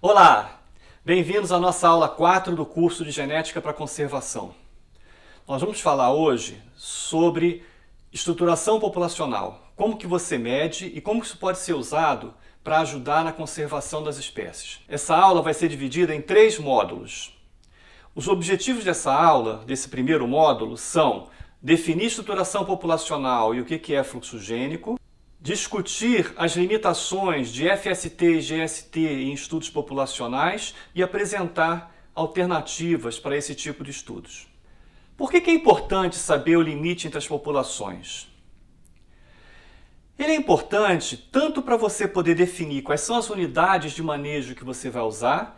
Olá! Bem-vindos à nossa aula 4 do curso de Genética para Conservação. Nós vamos falar hoje sobre estruturação populacional, como que você mede e como isso pode ser usado para ajudar na conservação das espécies. Essa aula vai ser dividida em 3 módulos. Os objetivos dessa aula, desse primeiro módulo, são definir estruturação populacional e o que é fluxo gênico, discutir as limitações de FST e GST em estudos populacionais e apresentar alternativas para esse tipo de estudos. Por que é importante saber o limite entre as populações? Ele é importante tanto para você poder definir quais são as unidades de manejo que você vai usar,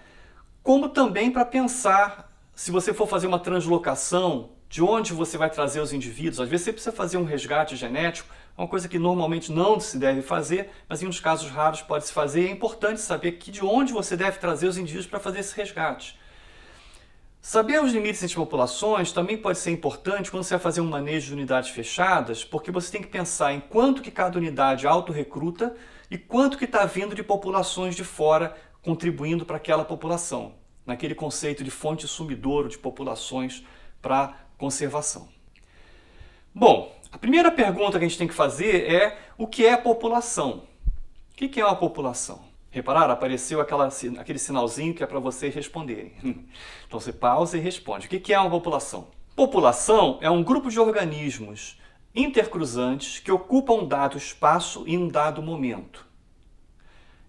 como também para pensar, se você for fazer uma translocação, de onde você vai trazer os indivíduos. Às vezes você precisa fazer um resgate genético, uma coisa que normalmente não se deve fazer, mas em uns casos raros pode se fazer. É importante saber de onde você deve trazer os indivíduos para fazer esse resgate. Saber os limites entre populações também pode ser importante quando você vai fazer um manejo de unidades fechadas, porque você tem que pensar em quanto que cada unidade autorrecruta e quanto que está vindo de populações de fora contribuindo para aquela população, naquele conceito de fonte sumidouro de populações para conservação. Bom, a primeira pergunta que a gente tem que fazer é o que é a população? O que é uma população? Repararam? Apareceu aquele sinalzinho que é para vocês responderem. Então você pausa e responde. O que é uma população? População é um grupo de organismos intercruzantes que ocupam um dado espaço em um dado momento.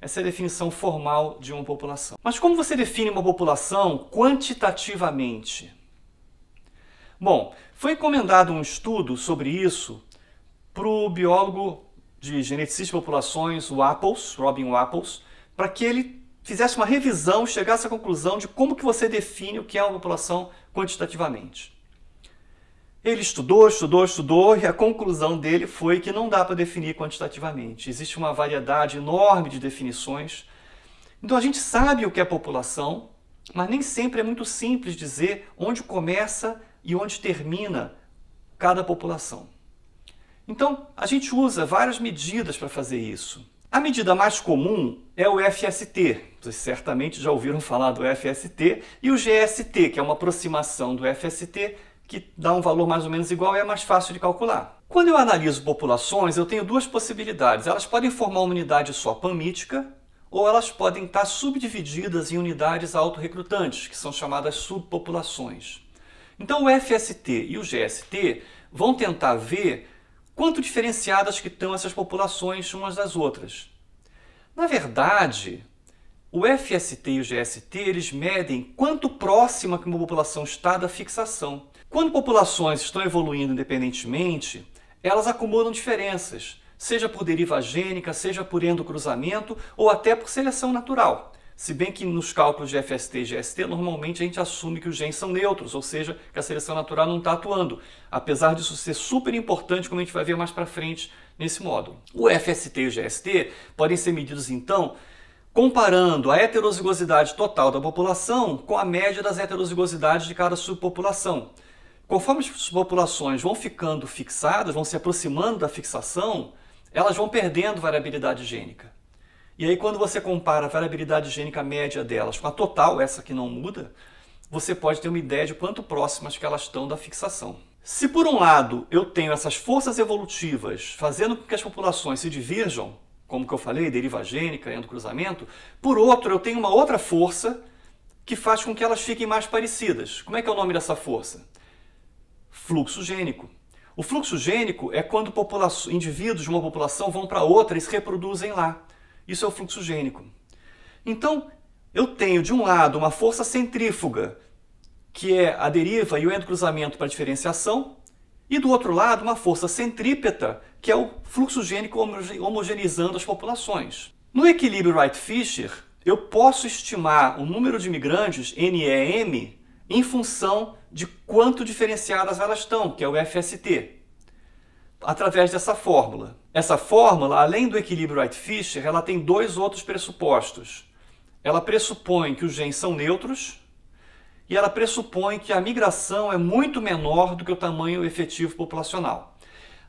Essa é a definição formal de uma população. Mas como você define uma população quantitativamente? Bom, foi encomendado um estudo sobre isso para o biólogo de geneticista de populações, Robin Wapples, para que ele fizesse uma revisão e chegasse à conclusão de como que você define o que é uma população quantitativamente. Ele estudou e a conclusão dele foi que não dá para definir quantitativamente. Existe uma variedade enorme de definições. Então a gente sabe o que é população, mas nem sempre é muito simples dizer onde começa e onde termina cada população. Então, a gente usa várias medidas para fazer isso. A medida mais comum é o FST. Vocês certamente já ouviram falar do FST. E o GST, que é uma aproximação do FST, que dá um valor mais ou menos igual e é mais fácil de calcular. Quando eu analiso populações, eu tenho duas possibilidades. Elas podem formar uma unidade só panmítica, ou elas podem estar subdivididas em unidades autorrecrutantes, que são chamadas subpopulações. Então o FST e o GST vão tentar ver quanto diferenciadas que estão essas populações umas das outras. Na verdade, o FST e o GST eles medem quanto próxima que uma população está da fixação. Quando populações estão evoluindo independentemente, elas acumulam diferenças, seja por deriva gênica, seja por endocruzamento ou até por seleção natural. Se bem que nos cálculos de FST e GST, normalmente a gente assume que os genes são neutros, ou seja, que a seleção natural não está atuando, apesar disso ser super importante, como a gente vai ver mais para frente nesse módulo. O FST e o GST podem ser medidos, então, comparando a heterozigosidade total da população com a média das heterozigosidades de cada subpopulação. Conforme as populações vão ficando fixadas, vão se aproximando da fixação, elas vão perdendo variabilidade gênica. E aí, quando você compara a variabilidade gênica média delas com a total, essa que não muda, você pode ter uma ideia de quanto próximas que elas estão da fixação. Se por um lado eu tenho essas forças evolutivas fazendo com que as populações se divirjam, como que eu falei, deriva gênica, endocruzamento, por outro eu tenho uma outra força que faz com que elas fiquem mais parecidas. Como é que é o nome dessa força? Fluxo gênico. O fluxo gênico é quando indivíduos de uma população vão para outra e se reproduzem lá. Isso é o fluxo gênico. Então, eu tenho de um lado uma força centrífuga, que é a deriva e o endocruzamento para diferenciação, e do outro lado uma força centrípeta, que é o fluxo gênico homogeneizando as populações. No equilíbrio Wright-Fisher, eu posso estimar o número de migrantes, NEM, em função de quanto diferenciadas elas estão, que é o FST, através dessa fórmula. Essa fórmula, além do equilíbrio Wright-Fisher, ela tem 2 outros pressupostos. Ela pressupõe que os genes são neutros e ela pressupõe que a migração é muito menor do que o tamanho efetivo populacional.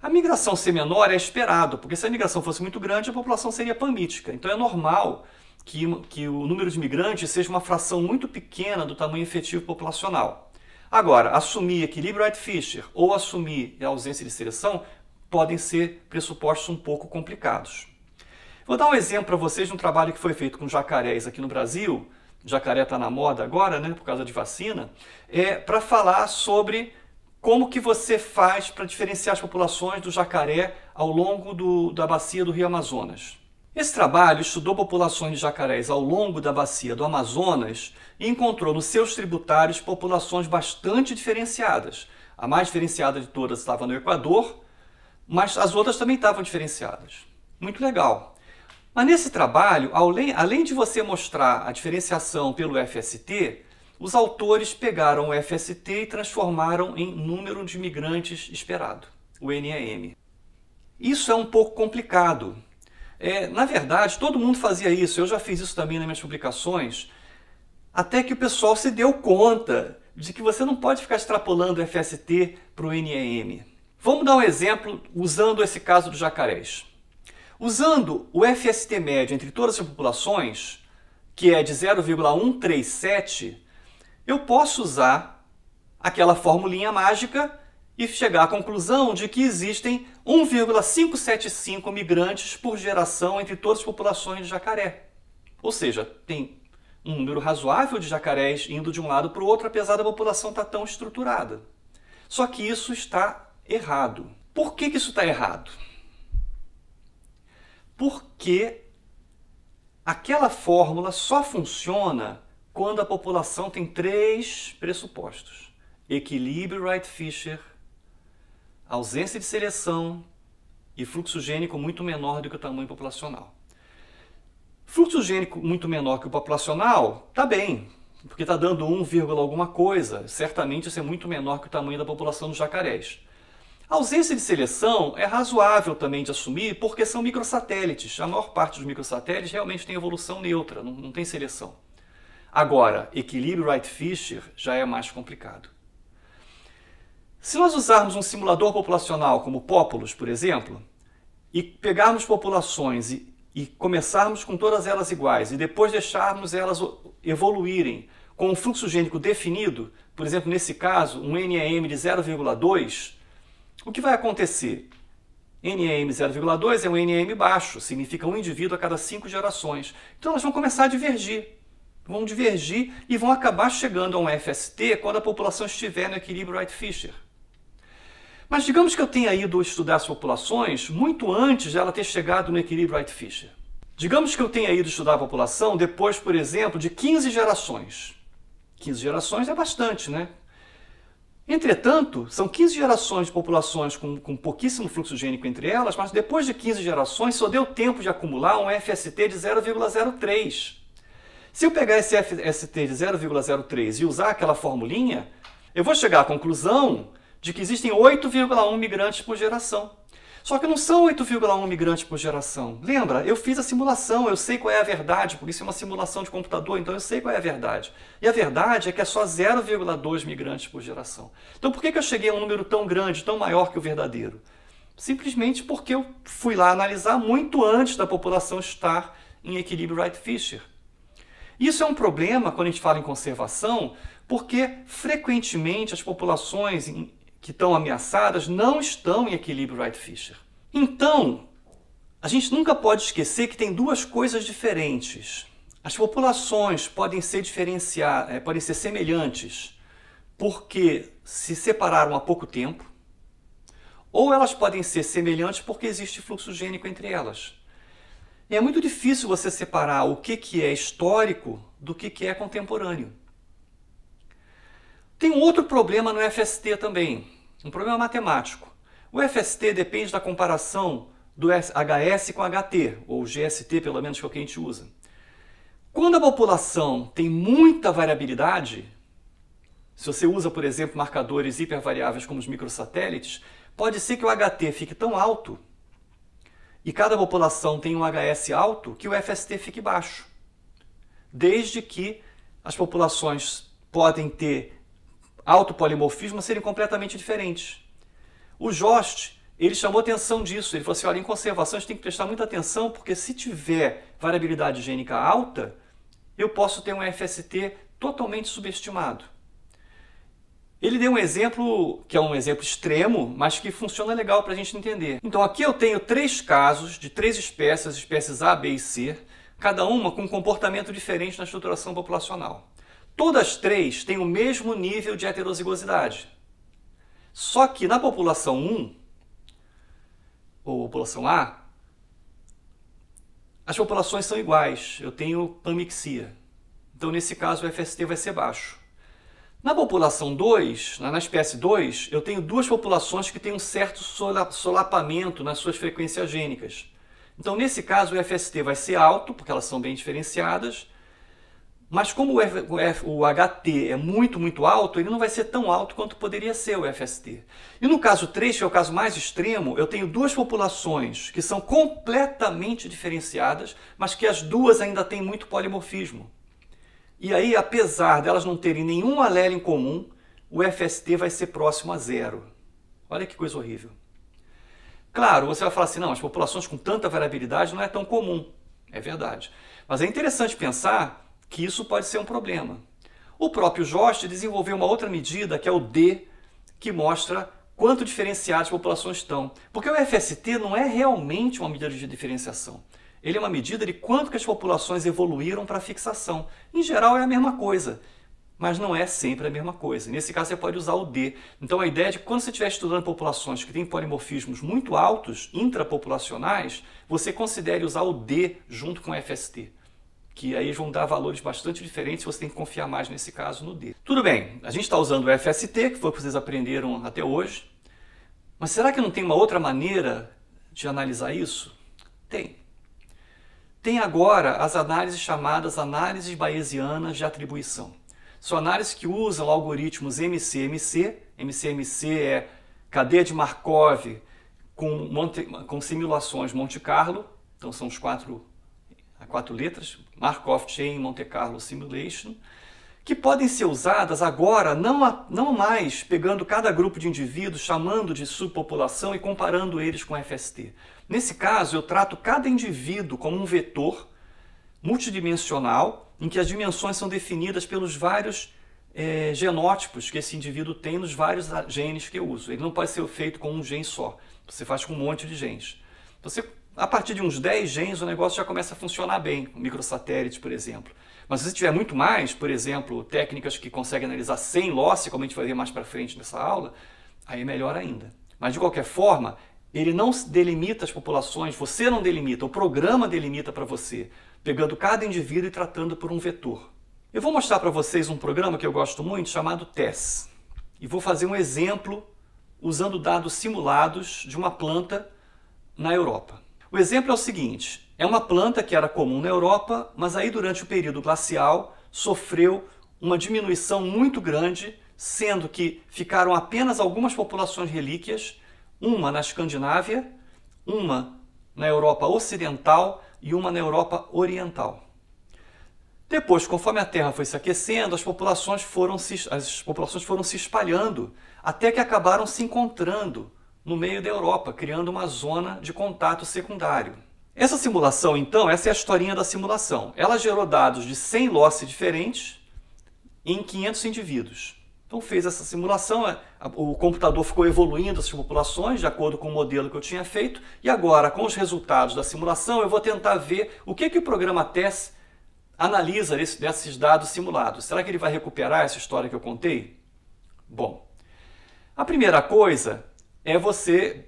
A migração ser menor é esperado, porque se a migração fosse muito grande, a população seria panmítica. Então é normal que o número de imigrantes seja uma fração muito pequena do tamanho efetivo populacional. Agora, assumir equilíbrio Wright-Fisher ou assumir a ausência de seleção podem ser pressupostos um pouco complicados. Vou dar um exemplo para vocês de um trabalho que foi feito com jacarés aqui no Brasil. O jacaré está na moda agora, né, por causa de vacina, para falar sobre como que você faz para diferenciar as populações do jacaré ao longo da bacia do Rio Amazonas. Esse trabalho estudou populações de jacarés ao longo da bacia do Amazonas e encontrou nos seus tributários populações bastante diferenciadas. A mais diferenciada de todas estava no Equador, mas as outras também estavam diferenciadas. Muito legal. Mas nesse trabalho, além de você mostrar a diferenciação pelo FST, os autores pegaram o FST e transformaram em número de imigrantes esperado, o NEM. Isso é um pouco complicado. Na verdade, todo mundo fazia isso, eu já fiz isso também nas minhas publicações, até que o pessoal se deu conta de que você não pode ficar extrapolando o FST para o NEM. Vamos dar um exemplo usando esse caso dos jacarés. Usando o FST médio entre todas as populações, que é de 0,137, eu posso usar aquela formulinha mágica e chegar à conclusão de que existem 1,575 migrantes por geração entre todas as populações de jacaré. Ou seja, tem um número razoável de jacarés indo de um lado para o outro, apesar da população estar tão estruturada. Só que isso está errado. Por que isso está errado? Porque aquela fórmula só funciona quando a população tem 3 pressupostos: equilíbrio Wright-Fisher, ausência de seleção e fluxo gênico muito menor do que o tamanho populacional. Fluxo gênico muito menor que o populacional, tá bem, porque está dando 1, alguma coisa, certamente isso é muito menor que o tamanho da população dos jacarés. A ausência de seleção é razoável também de assumir porque são microsatélites. A maior parte dos microsatélites realmente tem evolução neutra, não tem seleção. Agora, equilíbrio Wright-Fisher já é mais complicado. Se nós usarmos um simulador populacional como Populus, por exemplo, e pegarmos populações e começarmos com todas elas iguais e depois deixarmos elas evoluírem com um fluxo gênico definido, por exemplo, nesse caso, um NEM de 0,2, o que vai acontecer? NEM 0,2 é um NEM baixo, significa um indivíduo a cada 5 gerações. Então elas vão começar a divergir. Vão divergir e vão acabar chegando a um FST quando a população estiver no equilíbrio Wright-Fisher. Mas digamos que eu tenha ido estudar as populações muito antes de ela ter chegado no equilíbrio Wright-Fisher. Digamos que eu tenha ido estudar a população depois, por exemplo, de 15 gerações. 15 gerações é bastante, né? Entretanto, são 15 gerações de populações com pouquíssimo fluxo gênico entre elas, mas depois de 15 gerações só deu tempo de acumular um FST de 0,03. Se eu pegar esse FST de 0,03 e usar aquela formulinha, eu vou chegar à conclusão de que existem 8,1 migrantes por geração. Só que não são 8,1 migrantes por geração. Lembra? Eu fiz a simulação, eu sei qual é a verdade, porque isso é uma simulação de computador, então eu sei qual é a verdade. E a verdade é que é só 0,2 migrantes por geração. Então por que eu cheguei a um número tão grande, tão maior que o verdadeiro? Simplesmente porque eu fui lá analisar muito antes da população estar em equilíbrio Wright-Fisher. Isso é um problema quando a gente fala em conservação, porque frequentemente as populações que estão ameaçadas não estão em equilíbrio Wright-Fisher. Então, a gente nunca pode esquecer que tem duas coisas diferentes. As populações podem ser podem ser semelhantes porque se separaram há pouco tempo, ou elas podem ser semelhantes porque existe fluxo gênico entre elas. E é muito difícil você separar o que é histórico do que é contemporâneo. Tem um outro problema no FST também, um problema matemático. O FST depende da comparação do HS com HT, ou GST pelo menos que é o que a gente usa. Quando a população tem muita variabilidade, se você usa, por exemplo, marcadores hipervariáveis como os microsatélites, pode ser que o HT fique tão alto e cada população tem um HS alto que o FST fique baixo. Desde que as populações podem ter alto polimorfismo serem completamente diferentes. O JOST ele chamou atenção disso. Ele falou assim, olha, em conservação a gente tem que prestar muita atenção, porque se tiver variabilidade gênica alta, eu posso ter um FST totalmente subestimado. Ele deu um exemplo, que é um exemplo extremo, mas que funciona legal para a gente entender. Então aqui eu tenho 3 casos de 3 espécies, as espécies A, B e C, cada uma com um comportamento diferente na estruturação populacional. Todas 3 têm o mesmo nível de heterozigosidade. Só que na população 1, ou população A, as populações são iguais. Eu tenho panmixia. Então nesse caso o FST vai ser baixo. Na população 2, na espécie 2, eu tenho 2 populações que têm um certo solapamento nas suas frequências gênicas. Então, nesse caso, o FST vai ser alto, porque elas são bem diferenciadas, mas como o HT é muito alto, ele não vai ser tão alto quanto poderia ser o FST. E no caso 3, que é o caso mais extremo, eu tenho 2 populações que são completamente diferenciadas, mas que as duas ainda têm muito polimorfismo. E aí, apesar delas não terem nenhum alelo em comum, o FST vai ser próximo a 0. Olha que coisa horrível. Claro, você vai falar assim, não, as populações com tanta variabilidade não é tão comum. É verdade. Mas é interessante pensar que isso pode ser um problema. O próprio Jost desenvolveu uma outra medida, que é o D, que mostra quanto diferenciadas as populações estão. Porque o FST não é realmente uma medida de diferenciação. Ele é uma medida de quanto que as populações evoluíram para a fixação. Em geral é a mesma coisa, mas não é sempre a mesma coisa. Nesse caso você pode usar o D. Então a ideia é de que quando você estiver estudando populações que têm polimorfismos muito altos, intrapopulacionais, você considere usar o D junto com o FST. Que aí vão dar valores bastante diferentes, você tem que confiar mais nesse caso no D. Tudo bem, a gente está usando o FST, que foi o que vocês aprenderam até hoje. Mas será que não tem uma outra maneira de analisar isso? Tem. Tem agora as análises chamadas análises bayesianas de atribuição. São análises que usam algoritmos MCMC. MCMC é cadeia de Markov com simulações Monte Carlo. Então são as 4 letras, Markov Chain Monte Carlo Simulation, que podem ser usadas agora não mais pegando cada grupo de indivíduos, chamando de subpopulação e comparando eles com FST. Nesse caso, eu trato cada indivíduo como um vetor multidimensional, em que as dimensões são definidas pelos vários genótipos que esse indivíduo tem nos vários genes que eu uso. Ele não pode ser feito com um gene só, você faz com um monte de genes. A partir de uns 10 genes, o negócio já começa a funcionar bem, com microsatélites, por exemplo. Mas se você tiver muito mais, por exemplo, técnicas que conseguem analisar 100 loci, como a gente vai ver mais para frente nessa aula, aí é melhor ainda. Mas de qualquer forma, ele não delimita as populações, você não delimita, o programa delimita para você, pegando cada indivíduo e tratando por um vetor. Eu vou mostrar para vocês um programa que eu gosto muito, chamado TESS. E vou fazer um exemplo usando dados simulados de uma planta na Europa. O exemplo é o seguinte, é uma planta que era comum na Europa, mas aí durante o período glacial sofreu uma diminuição muito grande, sendo que ficaram apenas algumas populações relíquias, uma na Escandinávia, uma na Europa Ocidental e uma na Europa Oriental. Depois, conforme a Terra foi se aquecendo, as populações foram se espalhando, até que acabaram se encontrando no meio da Europa, criando uma zona de contato secundário. Essa simulação, então, essa é a historinha da simulação. Ela gerou dados de 100 loci diferentes em 500 indivíduos. Então fez essa simulação, o computador ficou evoluindo essas populações de acordo com o modelo que eu tinha feito, e agora, com os resultados da simulação, eu vou tentar ver o que o programa TESS analisa desses dados simulados. Será que ele vai recuperar essa história que eu contei? Bom, a primeira coisa é você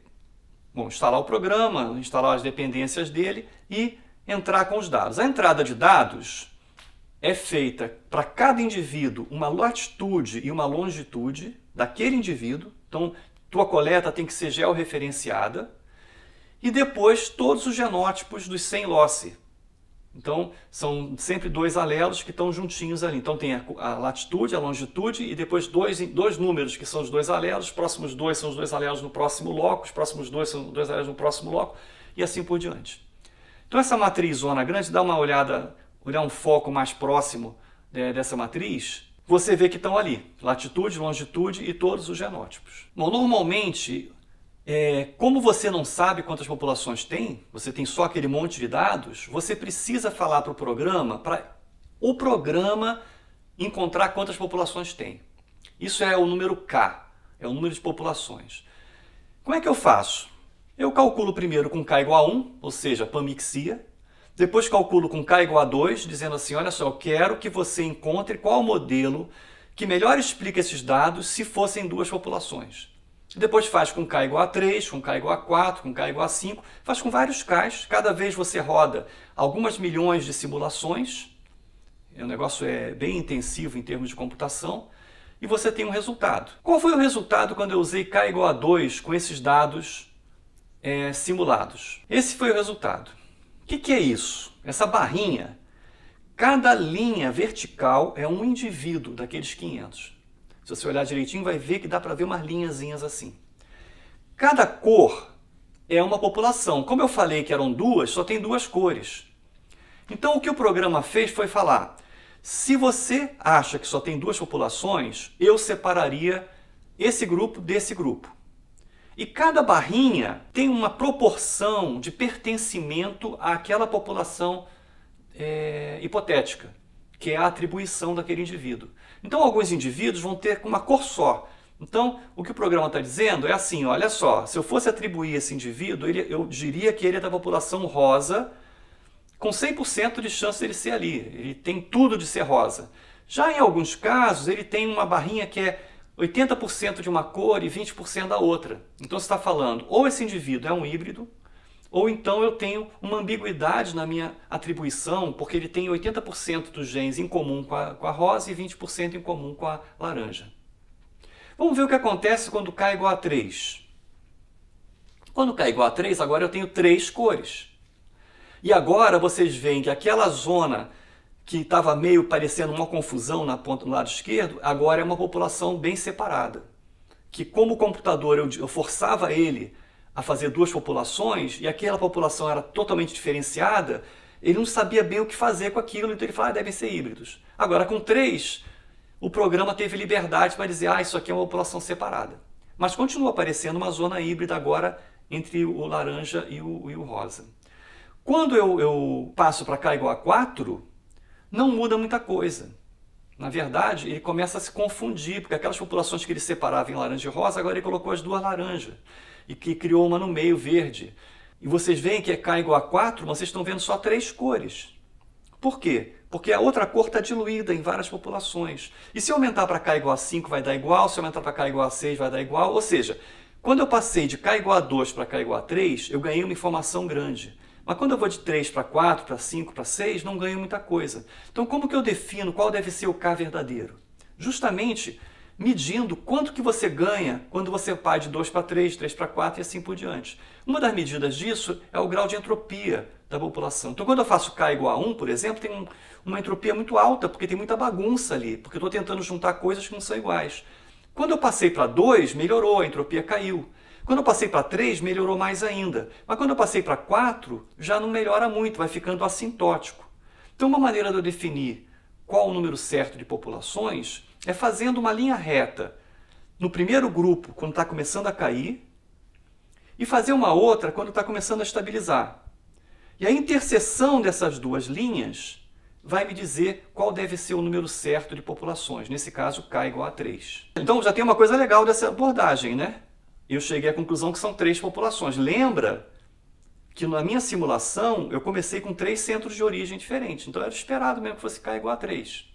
instalar o programa, instalar as dependências dele e entrar com os dados. A entrada de dados é feita para cada indivíduo uma latitude e uma longitude daquele indivíduo. Então, tua coleta tem que ser georreferenciada. E depois todos os genótipos dos 100 loci. Então, são sempre 2 alelos que estão juntinhos ali. Então, tem a latitude, a longitude e depois dois números que são os 2 alelos. Os próximos 2 são os 2 alelos no próximo bloco. Os próximos 2 são os 2 alelos no próximo bloco. E assim por diante. Então, essa matriz zona grande, dá uma olhada, olhar um foco mais próximo dessa matriz, você vê que estão ali. Latitude, longitude e todos os genótipos. Bom, normalmente, Como você não sabe quantas populações tem, você tem só aquele monte de dados, você precisa falar para o programa encontrar quantas populações tem. Isso é o número K, é o número de populações. Como é que eu faço? Eu calculo primeiro com K igual a 1, ou seja, pamixia. Depois calculo com K igual a 2, dizendo assim, olha só, eu quero que você encontre qual modelo que melhor explica esses dados se fossem duas populações. Depois faz com K igual a 3, com K igual a 4, com K igual a 5, faz com vários Ks. Cada vez você roda algumas milhões de simulações. O negócio é bem intensivo em termos de computação. E você tem um resultado. Qual foi o resultado quando eu usei K igual a 2 com esses dados simulados? Esse foi o resultado. O que é isso? Essa barrinha. Cada linha vertical é um indivíduo daqueles 500. Se você olhar direitinho, vai ver que dá para ver umas linhazinhas assim. Cada cor é uma população. Como eu falei que eram duas, só tem duas cores. Então o que o programa fez foi falar, se você acha que só tem duas populações, eu separaria esse grupo desse grupo. E cada barrinha tem uma proporção de pertencimento àquela população hipotética, que é a atribuição daquele indivíduo. Então alguns indivíduos vão ter uma cor só. Então o que o programa está dizendo é assim, olha só, se eu fosse atribuir esse indivíduo, eu diria que ele é da população rosa, com 100% de chance de ele ser ali. Ele tem tudo de ser rosa. Já em alguns casos, ele tem uma barrinha que é 80% de uma cor e 20% da outra. Então você está falando, ou esse indivíduo é um híbrido, ou então eu tenho uma ambiguidade na minha atribuição, porque ele tem 80% dos genes em comum com a rosa e 20% em comum com a laranja. Vamos ver o que acontece quando K é igual a 3. Quando K é igual a 3, agora eu tenho 3 cores. E agora vocês veem que aquela zona que estava meio parecendo uma confusão na ponta do lado esquerdo, agora é uma população bem separada. Que como o computador eu forçava ele a fazer duas populações, e aquela população era totalmente diferenciada, ele não sabia bem o que fazer com aquilo, então ele falava, devem ser híbridos. Agora com 3, o programa teve liberdade para dizer, isso aqui é uma população separada. Mas continua aparecendo uma zona híbrida agora entre o laranja e o rosa. Quando eu passo para K igual a 4, não muda muita coisa. Na verdade, ele começa a se confundir, porque aquelas populações que ele separava em laranja e rosa, agora ele colocou as duas laranjas, e que criou uma no meio verde. E vocês veem que é K igual a 4, mas vocês estão vendo só 3 cores. Por quê? Porque a outra cor está diluída em várias populações. E se eu aumentar para K igual a 5 vai dar igual, se eu aumentar para K igual a 6 vai dar igual, ou seja, quando eu passei de K igual a 2 para K igual a 3, eu ganhei uma informação grande. Mas quando eu vou de 3 para 4, para 5, para 6, não ganho muita coisa. Então como que eu defino qual deve ser o K verdadeiro? Justamente medindo quanto que você ganha quando você vai de 2 para 3, 3 para 4 e assim por diante. Uma das medidas disso é o grau de entropia da população. Então quando eu faço K igual a 1, por exemplo, tem uma entropia muito alta, porque tem muita bagunça ali, porque eu estou tentando juntar coisas que não são iguais. Quando eu passei para 2, melhorou, a entropia caiu. Quando eu passei para 3, melhorou mais ainda. Mas quando eu passei para 4, já não melhora muito, vai ficando assintótico. Então uma maneira de eu definir qual o número certo de populações é fazendo uma linha reta no primeiro grupo, quando está começando a cair, e fazer uma outra quando está começando a estabilizar. E a interseção dessas duas linhas vai me dizer qual deve ser o número certo de populações. Nesse caso, K igual a 3. Então já tem uma coisa legal dessa abordagem, né? Eu cheguei à conclusão que são 3 populações. Lembra que na minha simulação eu comecei com 3 centros de origem diferentes. Então era esperado mesmo que fosse K igual a 3.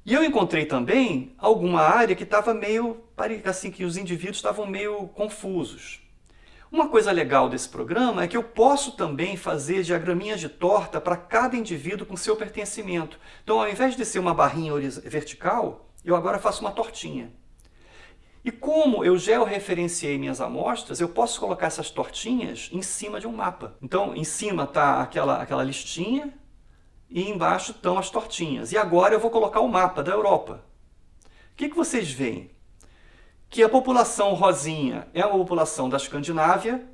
E eu encontrei também alguma área que estava meio, assim, que os indivíduos estavam meio confusos. Uma coisa legal desse programa é que eu posso também fazer diagraminhas de torta para cada indivíduo com seu pertencimento. Então, ao invés de ser uma barrinha vertical, eu agora faço uma tortinha. E como eu georreferenciei minhas amostras, eu posso colocar essas tortinhas em cima de um mapa. Então, em cima está aquela listinha e embaixo estão as tortinhas. E agora eu vou colocar o mapa da Europa. O que vocês veem? Que a população rosinha é uma população da Escandinávia,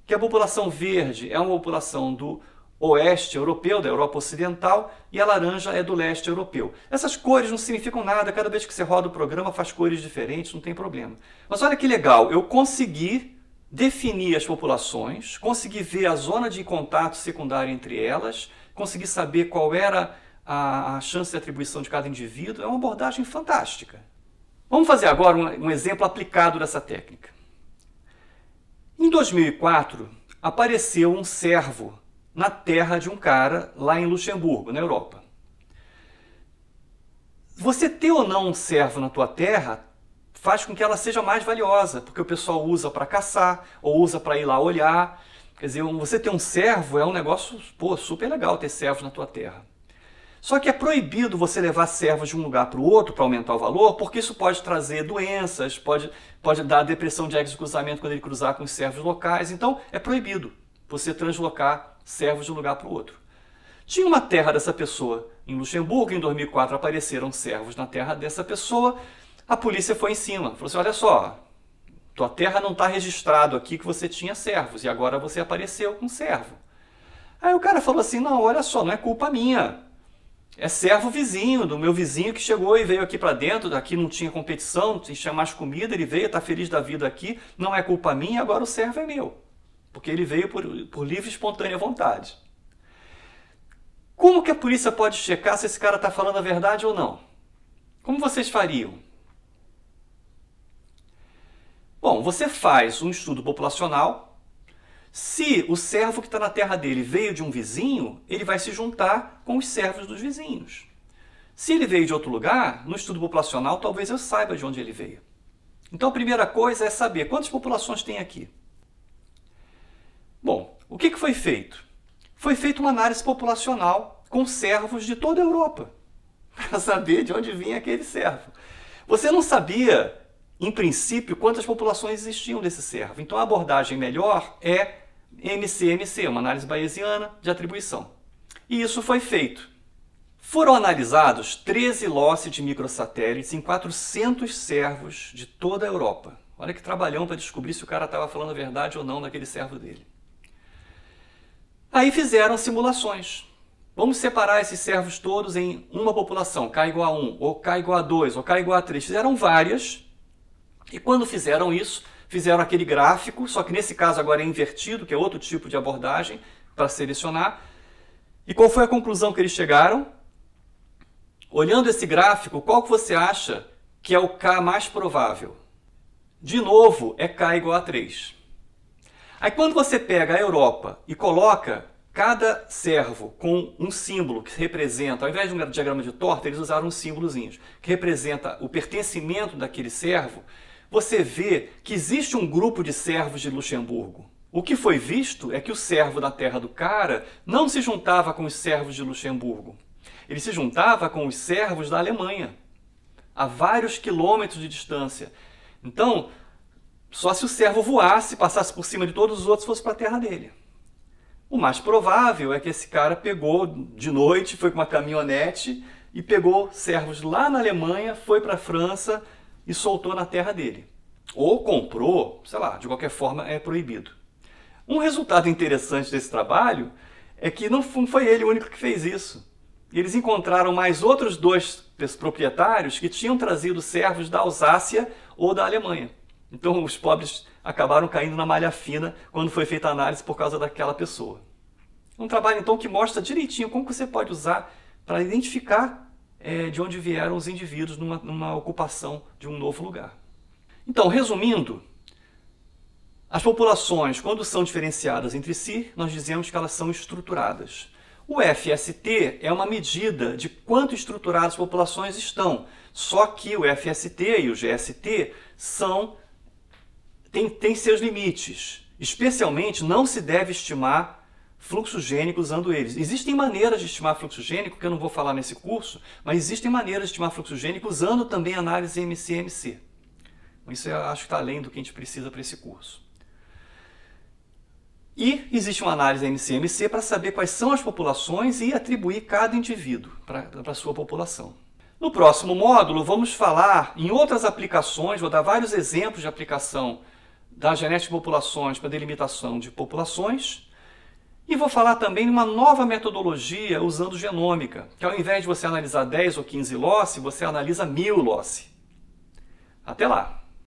que a população verde é uma população do oeste europeu, da Europa Ocidental, e a laranja é do leste europeu. Essas cores não significam nada, cada vez que você roda o programa faz cores diferentes, não tem problema. Mas olha que legal, eu consegui definir as populações, consegui ver a zona de contato secundária entre elas, consegui saber qual era a chance de atribuição de cada indivíduo. É uma abordagem fantástica. Vamos fazer agora um exemplo aplicado dessa técnica. Em 2004, apareceu um cervo na terra de um cara lá em Luxemburgo, na Europa. Você ter ou não um cervo na tua terra faz com que ela seja mais valiosa, porque o pessoal usa para caçar ou usa para ir lá olhar. Quer dizer, você ter um cervo é um negócio super legal, ter cervos na tua terra. Só que é proibido você levar cervos de um lugar para o outro para aumentar o valor, porque isso pode trazer doenças, pode dar depressão de exocruzamento quando ele cruzar com os cervos locais. Então, é proibido você translocar cervos de um lugar para o outro. Tinha uma terra dessa pessoa em Luxemburgo, em 2004 apareceram cervos na terra dessa pessoa, a polícia foi em cima, falou assim, olha só, tua terra não está registrado aqui que você tinha cervos, e agora você apareceu com cervo. Aí o cara falou assim, não, olha só, não é culpa minha. É servo vizinho, do meu vizinho que chegou e veio aqui para dentro, aqui não tinha competição, tinha mais comida, ele veio, está feliz da vida aqui, não é culpa minha, agora o servo é meu. Porque ele veio por livre e espontânea vontade. Como que a polícia pode checar se esse cara está falando a verdade ou não? Como vocês fariam? Bom, você faz um estudo populacional. Se o servo que está na terra dele veio de um vizinho, ele vai se juntar com os servos dos vizinhos. Se ele veio de outro lugar, no estudo populacional, talvez eu saiba de onde ele veio. Então a primeira coisa é saber quantas populações tem aqui. Bom, o que foi feito? Foi feita uma análise populacional com servos de toda a Europa, para saber de onde vinha aquele servo. Você não sabia, em princípio, quantas populações existiam desse servo. Então a abordagem melhor é MCMC, uma análise bayesiana de atribuição. E isso foi feito. Foram analisados 13 lotes de microsatélites em 400 servos de toda a Europa. Olha que trabalhão para descobrir se o cara estava falando a verdade ou não daquele servo dele. Aí fizeram simulações. Vamos separar esses servos todos em uma população, K igual a 1, ou K igual a 2, ou K igual a 3. Fizeram várias. E quando fizeram isso, fizeram aquele gráfico, só que nesse caso agora é invertido, que é outro tipo de abordagem para selecionar. E qual foi a conclusão que eles chegaram? Olhando esse gráfico, qual que você acha que é o K mais provável? De novo, é K igual a 3. Aí quando você pega a Europa e coloca cada servo com um símbolo que representa, ao invés de um diagrama de torta, eles usaram uns símbolozinhos, que representa o pertencimento daquele servo, você vê que existe um grupo de servos de Luxemburgo. O que foi visto é que o servo da terra do cara não se juntava com os servos de Luxemburgo. Ele se juntava com os servos da Alemanha, a vários quilômetros de distância. Então, só se o servo voasse, passasse por cima de todos os outros, fosse para a terra dele. O mais provável é que esse cara pegou de noite, foi com uma caminhonete e pegou servos lá na Alemanha, foi para a França e soltou na terra dele. Ou comprou, sei lá, de qualquer forma é proibido. Um resultado interessante desse trabalho é que não foi ele o único que fez isso. Eles encontraram mais outros 2 proprietários que tinham trazido servos da Alsácia ou da Alemanha. Então os pobres acabaram caindo na malha fina quando foi feita a análise por causa daquela pessoa. Um trabalho então que mostra direitinho como você pode usar para identificar de onde vieram os indivíduos numa ocupação de um novo lugar. Então, resumindo, as populações, quando são diferenciadas entre si, nós dizemos que elas são estruturadas. O FST é uma medida de quanto estruturadas as populações estão. Só que o FST e o GST têm seus limites. Especialmente, não se deve estimar fluxo gênico usando eles. Existem maneiras de estimar fluxo gênico, que eu não vou falar nesse curso, mas existem maneiras de estimar fluxo gênico usando também análise MCMC. Isso eu acho que está além do que a gente precisa para esse curso. E existe uma análise MCMC para saber quais são as populações e atribuir cada indivíduo para a sua população. No próximo módulo, vamos falar em outras aplicações, vou dar vários exemplos de aplicação da genética de populações para delimitação de populações, E vou falar também de uma nova metodologia usando genômica, que ao invés de você analisar 10 ou 15 loci, você analisa 1000 loci. Até lá!